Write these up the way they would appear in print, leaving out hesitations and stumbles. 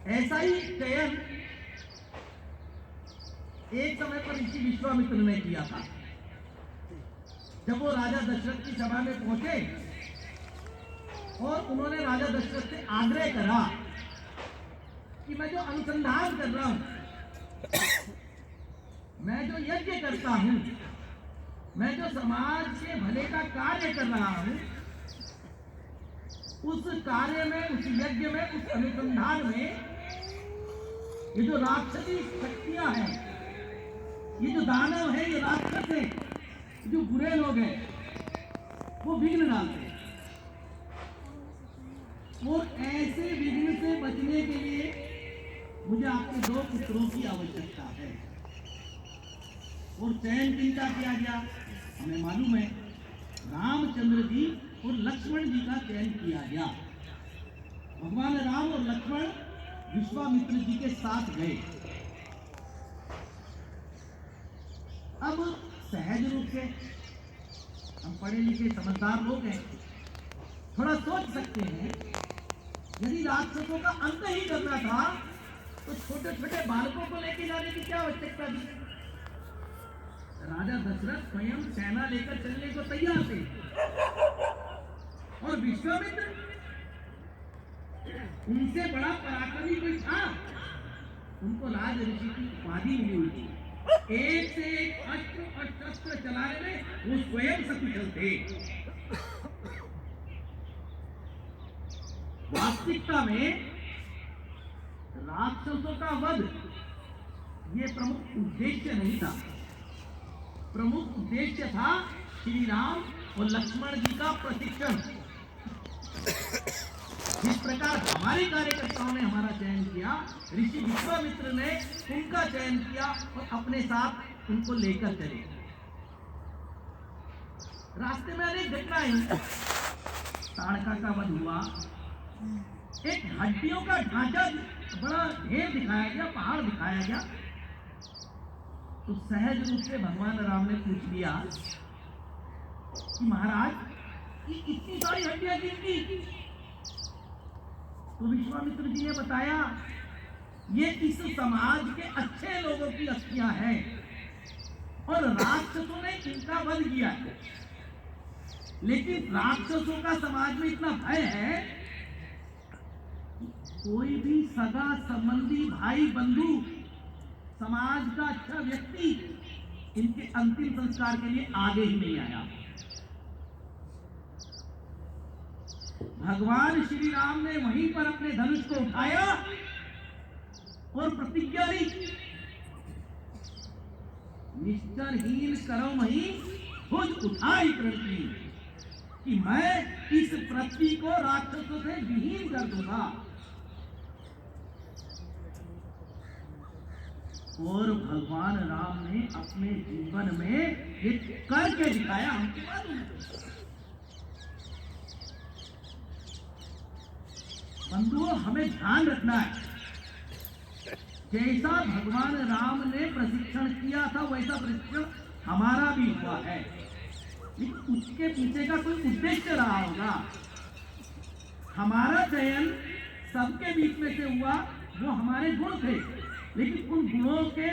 ऐसा ही चयन एक समय पर ऋषि विश्वामित्र ने किया था। जब वो राजा दशरथ की सभा में पहुंचे और उन्होंने राजा दशरथ से आग्रह करा कि मैं जो अनुसंधान कर रहा हूं, मैं जो यज्ञ करता हूं, मैं जो समाज के भले का कार्य कर रहा हूं, उस कार्य में, उस यज्ञ में, उस अनुसंधान में ये जो राक्षसी शक्तियां हैं, ये जो दानव है, ये राक्षस है, जो बुरे लोग हैं, वो विघ्न डालते हैं। और ऐसे विघ्न से बचने के लिए मुझे आपके 2 पुत्रों की आवश्यकता है। और चयन किनका किया गया हमें मालूम है, रामचंद्र जी और लक्ष्मण जी का चयन किया गया। भगवान राम और लक्ष्मण विश्वामित्र जी के साथ गए। अब सहज रूप से हम पढ़े लिखे समझदार लोग हैं, थोड़ा सोच सकते हैं, यदि राक्षसों का अंत ही करना था तो छोटे छोटे बालकों को लेकर जाने की क्या आवश्यकता थी। राजा दशरथ स्वयं सेना लेकर चलने को तैयार थे और विश्वामित्र उनसे बड़ा पराक्रमी कोई था। उनको राज ऋषि की उपाधि मिली हुई थी। एक से एक अस्त्र और शस्त्र चलाने में वो स्वयं सकुशल थे। वास्तविकता में राक्षसों का वध ये प्रमुख उद्देश्य नहीं था। प्रमुख उद्देश्य था श्री राम और लक्ष्मण जी का प्रशिक्षण। जिस प्रकार हमारे कार्यकर्ताओं ने हमारा चयन किया, ऋषि विश्वामित्र ने उनका चयन किया और अपने साथ उनको लेकर चले। रास्ते में अनेक घटनाएं, ताड़का का वध हुआ, एक हड्डियों का ढांचा बड़ा ढेर दिखाया गया, पहाड़ दिखाया गया। तो सहज रूप से भगवान राम ने पूछ लिया कि महाराज ये इतनी सारी हड्डियां किसकी? तो विश्वामित्र जी ने बताया ये इस समाज के अच्छे लोगों की अस्थियां हैं और राक्षसों ने इनका वध किया है। लेकिन राक्षसों का समाज में इतना भय है, कोई भी सगा संबंधी, भाई बंधु, समाज का अच्छा व्यक्ति इनके अंतिम संस्कार के लिए आगे ही नहीं आया। भगवान श्री राम ने वहीं पर अपने धनुष को उठाया और प्रतिज्ञा ली, निश्चरहीन करमहि भुज उठाई कृति, कि मैं इस पृथ्वी को राक्षसों से विहीन कर दूंगा। और भगवान राम ने अपने जीवन में ये करके दिखाया। हमको मालूम है बंधुओं, हमें ध्यान रखना है, जैसा भगवान राम ने प्रशिक्षण किया था वैसा प्रशिक्षण हमारा भी हुआ है। लेकिन उसके पीछे का कोई उद्देश्य रहा होगा। हमारा चयन सबके बीच में से हुआ, वो हमारे गुण थे, लेकिन उन गुणों के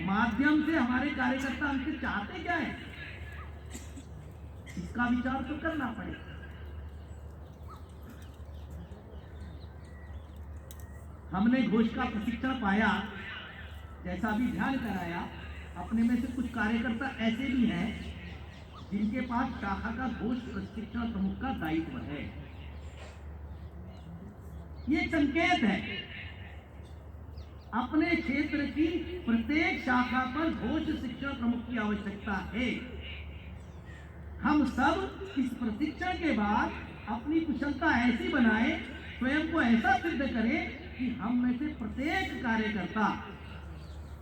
माध्यम से हमारे कार्यकर्ता हमसे चाहते क्या है, इसका विचार तो करना पड़ेगा। हमने घोष का प्रशिक्षण पाया, जैसा भी ध्यान कराया। अपने में से कुछ कार्यकर्ता ऐसे भी हैं जिनके पास शाखा का घोष प्रशिक्षण प्रमुख का दायित्व है। ये संकेत है, अपने क्षेत्र की प्रत्येक शाखा पर घोष शिक्षण प्रमुख की आवश्यकता है। हम सब इस प्रशिक्षण के बाद अपनी कुशलता ऐसी बनाए, स्वयं को ऐसा सिद्ध करें कि हम में से प्रत्येक कार्यकर्ता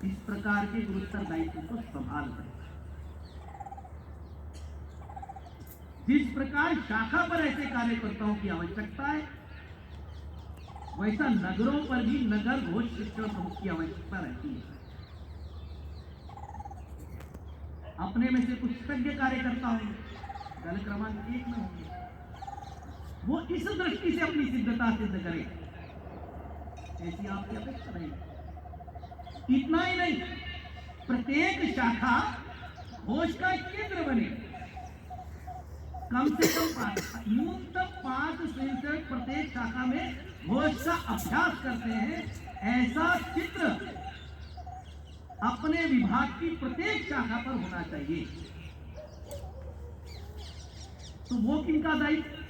इस प्रकार के गुरुतर दायित्व को संभाल सके। जिस प्रकार शाखा पर ऐसे कार्यकर्ताओं की आवश्यकता है, वैसा नगरों पर भी नगर घोष शिक्षण प्रमुख की आवश्यकता रहती है। अपने में से कुछ सज्ञ कार्यकर्ता होंगे, दल क्रमांक 1 में होंगे, वो इस दृष्टि से अपनी सिद्धता सिद्ध करें ऐसी आपकी अपेक्षा नहीं। इतना ही नहीं, प्रत्येक शाखा घोष का केंद्र बने। कम से कम 5, न्यूनतम 5 स्वयंसेवक प्रत्येक शाखा में घोष का अभ्यास करते हैं। ऐसा चित्र अपने विभाग की प्रत्येक शाखा पर होना चाहिए। तो वो किनका दायित्व?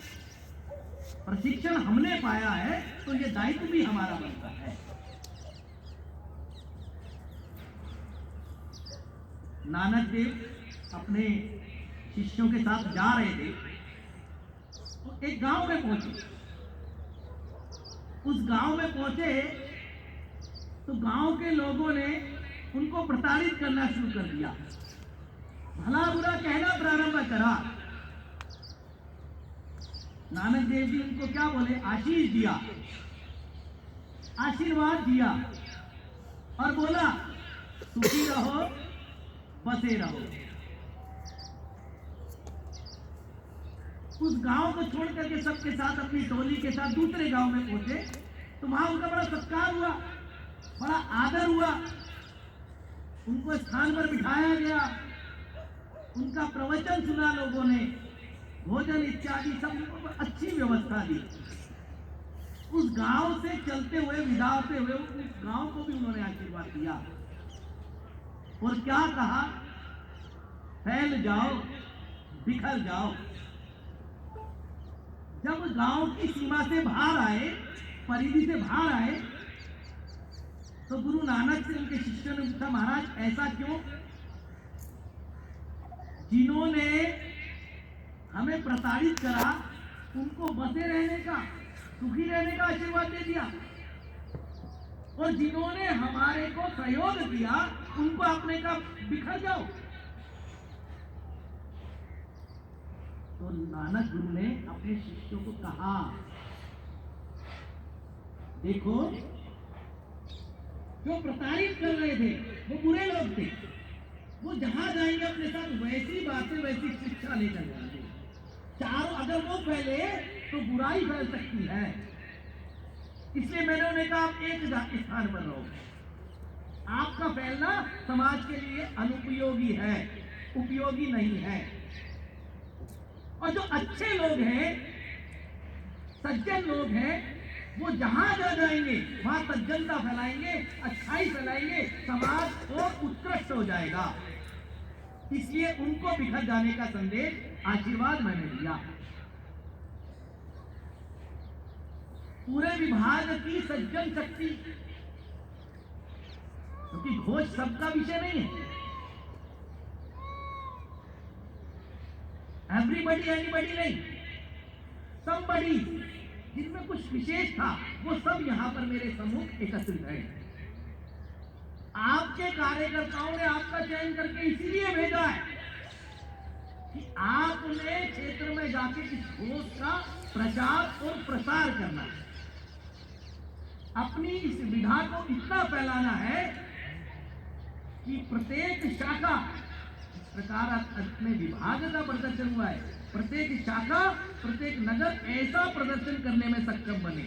प्रशिक्षण हमने पाया है तो ये दायित्व भी हमारा बनता है। नानक देव अपने शिष्यों के साथ जा रहे थे तो एक गांव में पहुंचे। उस गांव में पहुंचे तो गांव के लोगों ने उनको प्रताड़ित करना शुरू कर दिया, भला बुरा कहना प्रारंभ करा। नानक देव जी उनको क्या बोले? आशीष दिया, आशीर्वाद दिया और बोला सुखी रहो, बसे रहो। उस गांव को छोड़ करके सबके साथ अपनी टोली के साथ दूसरे गांव में पहुंचे तो वहां उनका बड़ा सत्कार हुआ, बड़ा आदर हुआ। उनको स्थान पर बिठाया गया, उनका प्रवचन सुना लोगों ने, भोजन इत्यादि सब अच्छी व्यवस्था दी। उस गांव से चलते हुए, विदा होते हुए उस गांव को भी उन्होंने आशीर्वाद दिया और क्या कहा? फैल जाओ, बिखर जाओ। जब गांव की सीमा से बाहर आए, परिधि से बाहर आए, तो गुरु नानक से उनके शिष्यों ने पूछा, महाराज ऐसा क्यों? जिन्होंने हमें प्रताड़ित करा उनको बसे रहने का, सुखी रहने का आशीर्वाद दे दिया, और जिन्होंने हमारे को सहयोग किया उनको अपने का बिखर जाओ। तो नानक गुरु ने अपने शिष्यों को कहा, देखो जो प्रताड़ित कर रहे थे वो बुरे लोग थे, वो जहां जाएंगे अपने साथ वैसी बातें, वैसी शिक्षा लेकर जाएंगे। चारों अगर वो फैले तो बुराई फैल सकती है। इसलिए मैंने उन्हें कहा आप एक स्थान पर रहो। आपका फैलना समाज के लिए अनुपयोगी है, उपयोगी नहीं है। और जो अच्छे लोग हैं, सज्जन लोग हैं, वो जहां जा जाएंगे वहां सज्जनता फैलाएंगे, अच्छाई फैलाएंगे, समाज और उत्कृष्ट हो जाएगा। इसलिए उनको बिखर जाने का संदेश, आशीर्वाद मैंने दिया। पूरे विभाग की सज्जन शक्ति, क्योंकि घोष सबका विषय नहीं है। एवरीबडी एनीबडी नहीं, समबडी जिनमें कुछ विशेष था वो सब यहां पर मेरे सम्मुख एकत्रित है। आपके कार्यकर्ताओं ने आपका चयन करके इसीलिए भेजा है कि आपने क्षेत्र में जाके इस घोष का प्रचार और प्रसार करना है। अपनी इस विधा को इतना फैलाना है कि प्रत्येक शाखा, इस प्रकार अपने विभाग का प्रदर्शन हुआ है, प्रत्येक शाखा, प्रत्येक नगर ऐसा प्रदर्शन करने में सक्षम बने